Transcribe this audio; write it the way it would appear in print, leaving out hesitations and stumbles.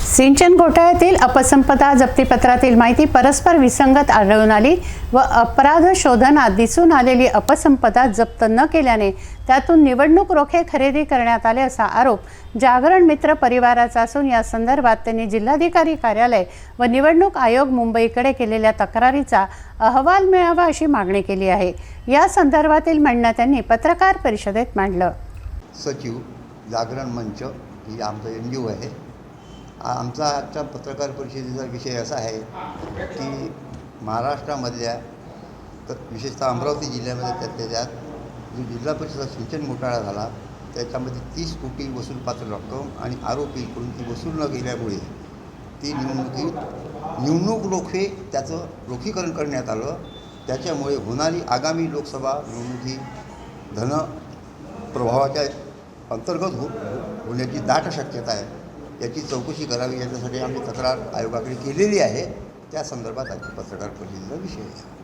सिंचन घोटाळ्यातील अपसंपदा जप्तीपत्रातील माहिती परस्पर विसंगत आढळून आली व अपराध शोधनात दिसून आलेली अपसंपदा जप्त न केल्याने त्यातून निवडणूक रोखे खरेदी करण्यात आले असा आरोप जागरण मित्र परिवाराचा असून या संदर्भात त्यांनी जिल्हाधिकारी कार्यालय व निवडणूक आयोग मुंबईकडे केलेल्या तक्रारीचा अहवाल मिळावा अशी मागणी केली आहे। या संदर्भातील म्हणणं त्यांनी पत्रकार परिषदेत मांडलं। सचिव जागरण मंच ही आमचा NGO आहे। आमचा आजच्या पत्रकार परिषदेचा विषय असा आहे की महाराष्ट्रामधल्या तर विशेषतः अमरावती जिल्ह्यामध्ये त्यात जो जिल्हा परिषद सिंचन घोटाळा झाला त्याच्यामध्ये 30 कोटी वसूलपात्र रक्कम आणि आरोपीकडून ती वसूल न केल्यामुळे ती निवडणूक रोखे त्याचं रोखीकरण करण्यात आलं। त्याच्यामुळे होणारी आगामी लोकसभा निवडणुकी धन प्रभावाच्या अंतर्गत होण्याची दाट शक्यता आहे। याची चौकशी करावी याच्यासाठी आम्ही तक्रार आयोगाकडे केलेली आहे। त्या संदर्भात आजची पत्रकार परिषदेचा विषय आहे।